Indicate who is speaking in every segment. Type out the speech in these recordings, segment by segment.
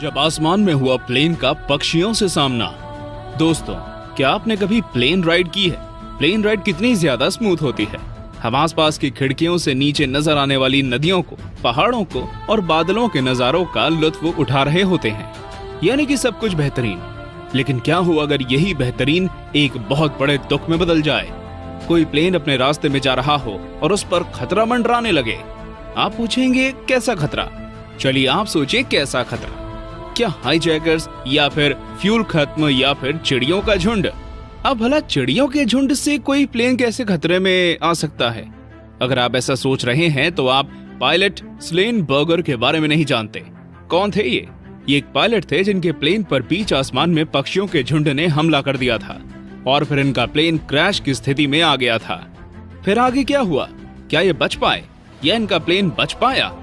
Speaker 1: जब आसमान में हुआ प्लेन का पक्षियों से सामना। दोस्तों, क्या आपने कभी प्लेन राइड की है? प्लेन राइड कितनी ज्यादा स्मूथ होती है। हम आसपास की खिड़कियों से नीचे नजर आने वाली नदियों को, पहाड़ों को और बादलों के नजारों का लुत्फ उठा रहे होते हैं, यानी कि सब कुछ बेहतरीन। लेकिन क्या हो अगर यही बेहतरीन एक बहुत बड़े दुख में बदल जाए? कोई प्लेन अपने रास्ते में जा रहा हो और उस पर खतरा मंडराने लगे। आप पूछेंगे कैसा खतरा? चलिए आप सोचिए कैसा खतरा। क्या हाईजैकर्स, या फिर फ्यूल खत्म, या फिर चिड़ियों का झुंड? अब भला चिड़ियों के झुंड से कोई प्लेन कैसे खतरे में आ सकता है? अगर आप ऐसा सोच रहे हैं तो आप पायलट स्लेन बर्गर के बारे में नहीं जानते। कौन थे ये? एक पायलट थे जिनके प्लेन पर बीच आसमान में पक्षियों के झुंड ने हमला कर दिया था और फिर इनका प्लेन क्रैश की स्थिति में आ गया था। फिर आगे क्या हुआ? क्या ये बच पाए या इनका प्लेन बच पाया?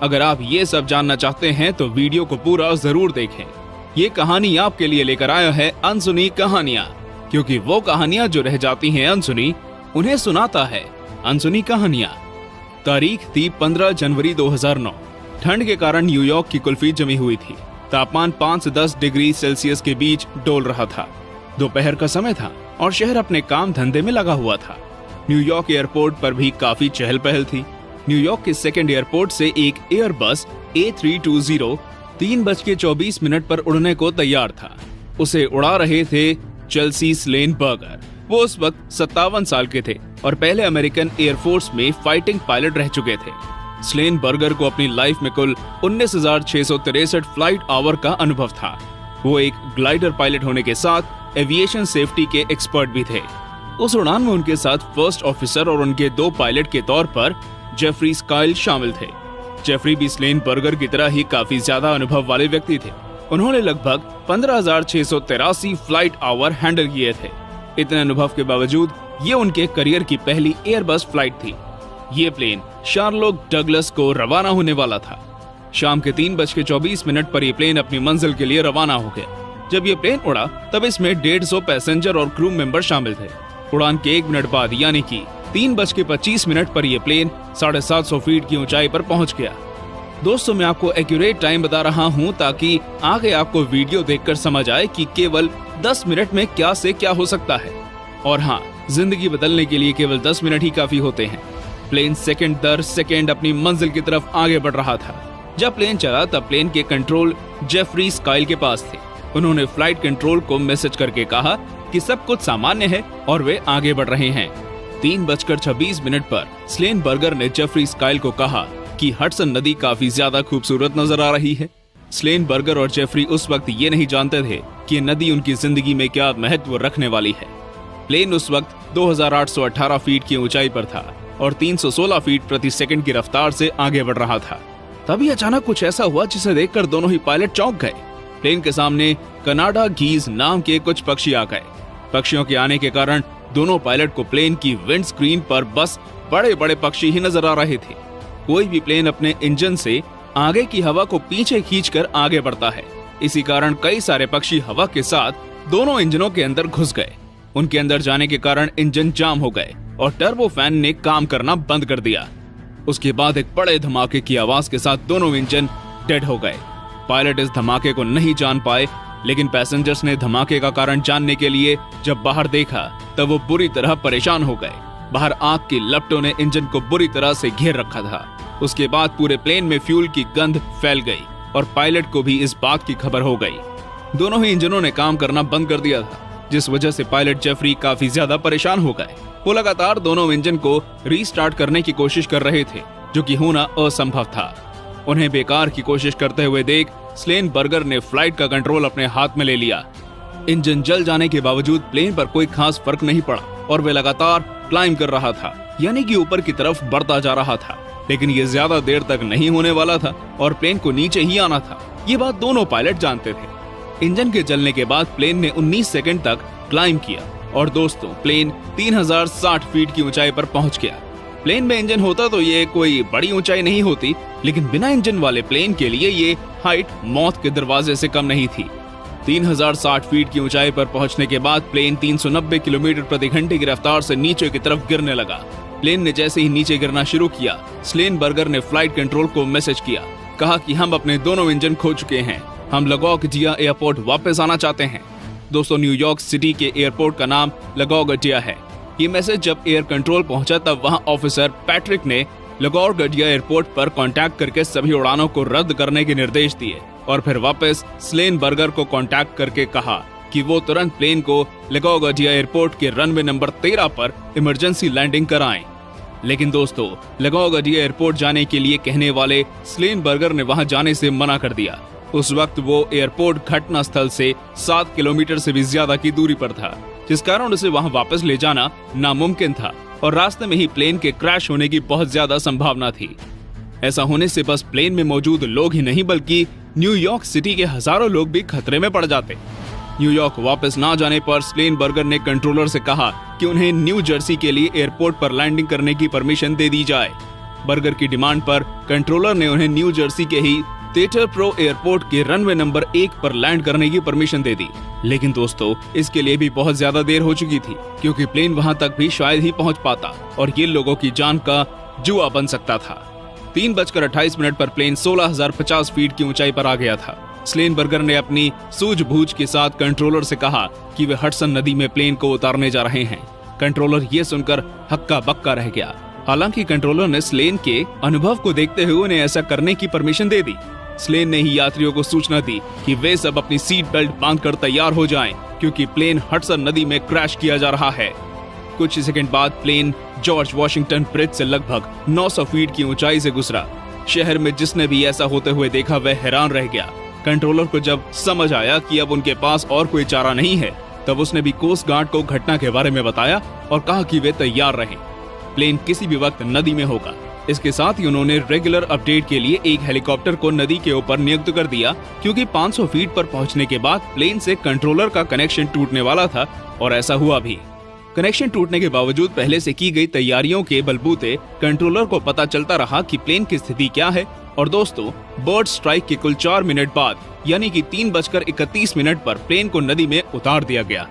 Speaker 1: अगर आप ये सब जानना चाहते हैं तो वीडियो को पूरा जरूर देखें। ये कहानी आपके लिए लेकर आया है अनसुनी कहानियां, क्योंकि वो कहानियां जो रह जाती हैं अनसुनी, उन्हें सुनाता है अनसुनी कहानियां। तारीख थी 15 जनवरी 2009। ठंड के कारण न्यूयॉर्क की कुल्फी जमी हुई थी। तापमान 5 से 10 डिग्री सेल्सियस के बीच डोल रहा था। दोपहर का समय था और शहर अपने काम धंधे में लगा हुआ था। न्यूयॉर्क एयरपोर्ट पर भी काफी चहल पहल थी। न्यूयॉर्क के सेकंड एयरपोर्ट से एक एयरबस A320 3:24 पर उड़ने को तैयार था। उसे उड़ा रहे थे चेल्सी स्लेन बर्गर। वो उस वक्त 57 साल के थे और पहले अमेरिकन एयरफोर्स में फाइटिंग पायलट रह चुके थे। स्लेन बर्गर को अपनी लाइफ में कुल 19,663 फ्लाइट आवर का अनुभव था। वो एक ग्लाइडर पायलट होने के साथ एविएशन सेफ्टी के एक्सपर्ट भी थे। उस उड़ान में उनके साथ फर्स्ट ऑफिसर और उनके 2 पायलट के तौर पर जेफरी स्काइल शामिल थे। जेफरी भी स्लेन बर्गर की तरह ही काफी ज्यादा अनुभव वाले व्यक्ति थे। उन्होंने लगभग 15,683 फ्लाइट आवर हैंडल किए थे। इतने अनुभव के बावजूद ये उनके करियर की पहली एयरबस फ्लाइट थी। ये प्लेन शार्लोट डगलस को रवाना होने वाला था। शाम के 3:24 पर यह प्लेन अपनी मंजिल के लिए रवाना हो गया। जब ये प्लेन उड़ा तब इसमें 150 पैसेंजर और क्रू मेंबर शामिल थे। उड़ान के 1 मिनट बाद यानी कि 3:25 पर यह प्लेन 750 फीट की ऊंचाई पर पहुंच गया। दोस्तों, मैं आपको एक्यूरेट टाइम बता रहा हूं ताकि आगे आपको वीडियो देखकर समझ आए कि केवल 10 मिनट में क्या से क्या हो सकता है। और हाँ, जिंदगी बदलने के लिए केवल 10 मिनट ही काफी होते हैं। प्लेन सेकंड दर सेकंड अपनी मंजिल की तरफ आगे बढ़ रहा था। जब प्लेन चला तब प्लेन के कंट्रोल जेफरी स्काइल के पास थे। उन्होंने फ्लाइट कंट्रोल को मैसेज करके कहा कि सब कुछ सामान्य है और वे आगे बढ़ रहे हैं। 3:26 पर स्लेन बर्गर ने जेफरी स्काइल को कहा कि हडसन नदी काफी ज्यादा खूबसूरत नजर आ रही है। स्लेन बर्गर और जेफरी उस वक्त ये नहीं जानते थे कि नदी उनकी जिंदगी में क्या महत्व रखने वाली है। प्लेन उस वक्त 2,818 फीट की ऊंचाई पर था और 316 फीट प्रति सेकंड की रफ्तार से आगे बढ़ रहा था। तभी अचानक कुछ ऐसा हुआ जिसे देखकर दोनों ही पायलट चौंक गए। प्लेन के सामने कनाडा गीज नाम के कुछ पक्षी आ गए। पक्षियों के आने के कारण दोनों पायलट को प्लेन की विंड स्क्रीन पर बस बड़े बड़े पक्षी ही नजर आ रहे थे। कोई भी प्लेन अपने इंजन से आगे की हवा को पीछे खींचकर आगे बढ़ता है। इसी कारण कई सारे पक्षी हवा के साथ दोनों इंजनों के अंदर घुस गए। उनके अंदर जाने के कारण इंजन जाम हो गए और टर्बो फैन ने काम करना बंद कर दिया। उसके बाद एक बड़े धमाके की आवाज के साथ दोनों इंजन डेड हो गए। पायलट इस धमाके को नहीं जान पाए, लेकिन पैसेंजर्स ने धमाके का कारण जानने के लिए जब बाहर देखा तब वो बुरी तरह परेशान हो गए। बाहर आग की लपटों ने इंजन को बुरी तरह से घेर रखा था। उसके बाद पूरे प्लेन में फ्यूल की गंध फैल गई और पायलट को भी इस बात की खबर हो गई। दोनों ही इंजनों ने काम करना बंद कर दिया था, जिस वजह से पायलट जेफरी काफी ज्यादा परेशान हो गए। वो लगातार दोनों इंजन को रीस्टार्ट करने की कोशिश कर रहे थे, जो कि होना असंभव था। उन्हें बेकार की कोशिश करते हुए देख स्लेन बर्गर ने फ्लाइट का कंट्रोल अपने हाथ में ले लिया। इंजन जल जाने के बावजूद प्लेन पर कोई खास फर्क नहीं पड़ा और वे लगातार क्लाइंब कर रहा था, यानी कि ऊपर की तरफ बढ़ता जा रहा था। लेकिन ये ज्यादा देर तक नहीं होने वाला था और प्लेन को नीचे ही आना था। ये बात दोनों पायलट जानते थे। इंजन के जलने के बाद प्लेन ने 19 सेकंड तक क्लाइंब किया और दोस्तों, प्लेन 3060 फीट की ऊंचाई पर पहुंच गया। प्लेन में इंजन होता तो ये कोई बड़ी ऊंचाई नहीं होती, लेकिन बिना इंजन वाले प्लेन के लिए ये हाइट मौत के दरवाजे से कम नहीं थी। 3060 फीट की ऊंचाई पर पहुंचने के बाद प्लेन 390 किलोमीटर प्रति घंटे की रफ्तार से नीचे की तरफ गिरने लगा। प्लेन ने जैसे ही नीचे गिरना शुरू किया, स्लेन बर्गर ने फ्लाइट कंट्रोल को मैसेज किया, कहा कि हम अपने दोनों इंजन खो चुके हैं। हम लगौर्टिया एयरपोर्ट वापस आना चाहते हैं। दोस्तों, न्यूयॉर्क सिटी के एयरपोर्ट का नाम लगौर्टिया है। ये मैसेज जब एयर कंट्रोल पहुंचा तब वहां ऑफिसर पैट्रिक ने लगौर्टिया एयरपोर्ट पर कांटेक्ट करके सभी उड़ानों को रद्द करने के निर्देश दिए और फिर वापस स्लेनबर्गर को कांटेक्ट करके कहा कि वो तुरंत प्लेन को लगौर्टिया एयरपोर्ट के रनवे नंबर 13 पर इमरजेंसी लैंडिंग कराएं। लेकिन दोस्तों, लगौर्टिया एयरपोर्ट जाने के लिए कहने वाले स्लेनबर्गर ने वहां जाने से मना कर दिया। उस वक्त वो एयरपोर्ट घटना स्थल से 7 किलोमीटर से भी ज्यादा की दूरी पर था, जिस कारण उसे वहां वापस ले जाना नामुमकिन था और रास्ते में ही प्लेन के क्रैश होने की बहुत ज्यादा संभावना थी। ऐसा होने से बस प्लेन में मौजूद लोग ही नहीं बल्कि न्यूयॉर्क सिटी के हजारों लोग भी खतरे में पड़ जाते। न्यूयॉर्क वापस ना जाने पर स्लेनबर्गर ने कंट्रोलर से कहा कि उन्हें न्यू जर्सी के लिए एयरपोर्ट पर लैंडिंग करने की परमिशन दे दी जाए। बर्गर की डिमांड पर कंट्रोलर ने उन्हें न्यू जर्सी के ही थिएटर प्रो एयरपोर्ट के रनवे नंबर 1 पर लैंड करने की परमिशन दे दी। लेकिन दोस्तों, इसके लिए भी बहुत ज्यादा देर हो चुकी थी, क्योंकि प्लेन वहां तक भी शायद ही पहुंच पाता और ये लोगों की जान का जुआ बन सकता था। 3:28 पर प्लेन 16,050 फीट की ऊंचाई पर आ गया था। स्लेनबर्गर ने अपनी सूझबूझ के साथ कंट्रोलर से कहा कि वे हडसन नदी में प्लेन को उतारने जा रहे हैं। कंट्रोलर ये सुनकर हक्का बक्का रह गया। हालांकि कंट्रोलर ने स्लेन के अनुभव को देखते हुए उन्हें ऐसा करने की परमिशन दे दी। स्लेन ने ही यात्रियों को सूचना दी कि वे सब अपनी सीट बेल्ट बांधकर तैयार हो जाएं, क्योंकि प्लेन हडसन नदी में क्रैश किया जा रहा है। कुछ सेकंड बाद प्लेन जॉर्ज वॉशिंगटन ब्रिज से लगभग 900 फीट की ऊंचाई से गुजरा। शहर में जिसने भी ऐसा होते हुए देखा वह हैरान रह गया। कंट्रोलर को जब समझ आया कि अब उनके पास और कोई चारा नहीं है, तब उसने भी कोस्ट गार्ड को घटना के बारे में बताया और कहा कि वे तैयार रहें। प्लेन किसी भी वक्त नदी में होगा। इसके साथ ही उन्होंने रेगुलर अपडेट के लिए एक हेलीकॉप्टर को नदी के ऊपर नियुक्त कर दिया, क्योंकि 500 फीट पर पहुंचने के बाद प्लेन से कंट्रोलर का कनेक्शन टूटने वाला था और ऐसा हुआ भी। कनेक्शन टूटने के बावजूद पहले से की गई तैयारियों के बलबूते कंट्रोलर को पता चलता रहा कि प्लेन की स्थिति क्या है। और दोस्तों, बर्ड स्ट्राइक के कुल 4 मिनट बाद यानी कि 3:31 पर प्लेन को नदी में उतार दिया गया।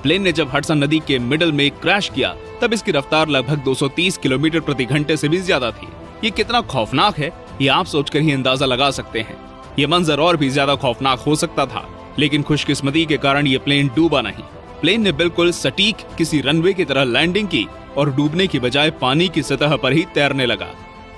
Speaker 1: प्लेन ने जब हडसन नदी के मिडल में क्रैश किया तब इसकी रफ्तार लगभग 230 किलोमीटर प्रति घंटे से भी ज्यादा थी। ये कितना खौफनाक है ये आप सोचकर ही अंदाजा लगा सकते हैं। ये मंजर और भी ज्यादा खौफनाक हो सकता था, लेकिन खुशकिस्मती के कारण ये प्लेन डूबा नहीं। प्लेन ने बिल्कुल सटीक किसी रनवे की तरह लैंडिंग की और डूबने की बजाय पानी की सतह पर ही तैरने लगा।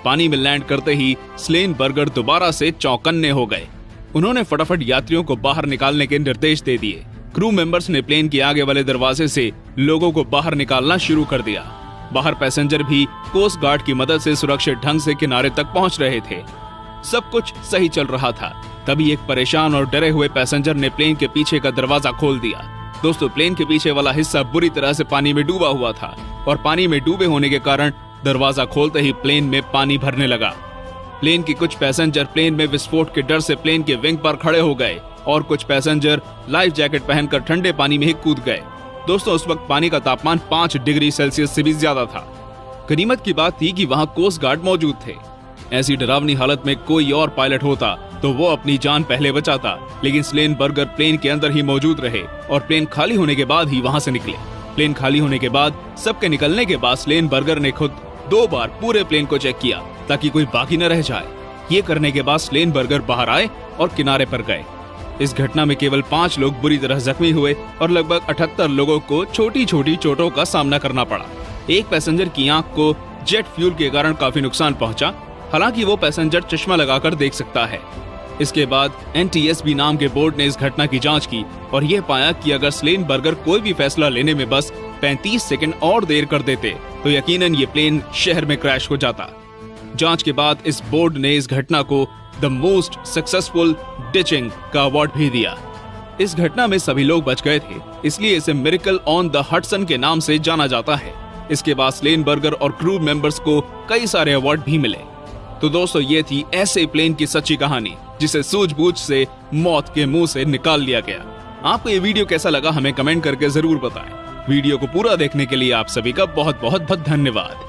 Speaker 1: पानी में लैंड करते ही स्लेनबर्गर दोबारा से चौकन्ने हो गए। उन्होंने फटाफट यात्रियों को बाहर निकालने के निर्देश दे दिए। क्रू मेंबर्स ने प्लेन के आगे वाले दरवाजे से लोगों को बाहर निकालना शुरू कर दिया। बाहर पैसेंजर भी कोस्ट गार्ड की मदद से सुरक्षित ढंग से किनारे तक पहुंच रहे थे। सब कुछ सही चल रहा था। तभी एक परेशान और डरे हुए पैसेंजर ने प्लेन के पीछे का दरवाजा खोल दिया। दोस्तों, प्लेन के पीछे वाला हिस्सा बुरी तरह से पानी में डूबा हुआ था और पानी में डूबे होने के कारण दरवाजा खोलते ही प्लेन में पानी भरने लगा। प्लेन के कुछ पैसेंजर प्लेन में विस्फोट के डर से प्लेन के विंग पर खड़े हो गए और कुछ पैसेंजर लाइफ जैकेट पहनकर ठंडे पानी में ही कूद गए। दोस्तों, उस वक्त पानी का तापमान 5 डिग्री सेल्सियस से भी ज्यादा था। गनीमत की बात थी कि वहां कोस्ट गार्ड मौजूद थे। ऐसी डरावनी हालत में कोई और पायलट होता तो वो अपनी जान पहले बचाता, लेकिन स्लेनबर्गर प्लेन के अंदर ही मौजूद रहे और प्लेन खाली होने के बाद ही वहां से निकले। प्लेन खाली होने के बाद सबके निकलने के बाद स्लेनबर्गर ने खुद 2 बार पूरे प्लेन को चेक किया ताकि कोई बाकी न रह जाए। ये करने के बाद स्लेनबर्गर बाहर आए और किनारे पर गए। इस घटना में केवल 5 लोग बुरी तरह जख्मी हुए और लगभग 78 लोगों को छोटी छोटी चोटों का सामना करना पड़ा। एक पैसेंजर की आंख को जेट फ्यूल के कारण काफी नुकसान पहुंचा, हालांकि वो पैसेंजर चश्मा लगाकर देख सकता है। इसके बाद NTSB नाम के बोर्ड ने इस घटना की जांच की और यह पाया कि अगर स्लेनबर्गर कोई भी फैसला लेने में बस 35 सेकंड और देर कर देते तो यकीनन ये प्लेन शहर में क्रैश हो जाता। जांच के बाद इस बोर्ड ने इस घटना को द मोस्ट सक्सेसफुल डिचिंग का अवार्ड भी दिया। इस घटना में सभी लोग बच गए थे, इसलिए इसे मिरेकल ऑन द हडसन के नाम से जाना जाता है। इसके बाद स्लेनबर्गर और क्रू मेंबर्स को कई सारे अवार्ड भी मिले। तो दोस्तों, ये थी ऐसे प्लेन की सच्ची कहानी जिसे सूझबूझ से मौत के मुंह से निकाल लिया गया। आपको ये वीडियो कैसा लगा हमें कमेंट करके जरूर बताएं। वीडियो को पूरा देखने के लिए आप सभी का बहुत बहुत धन्यवाद।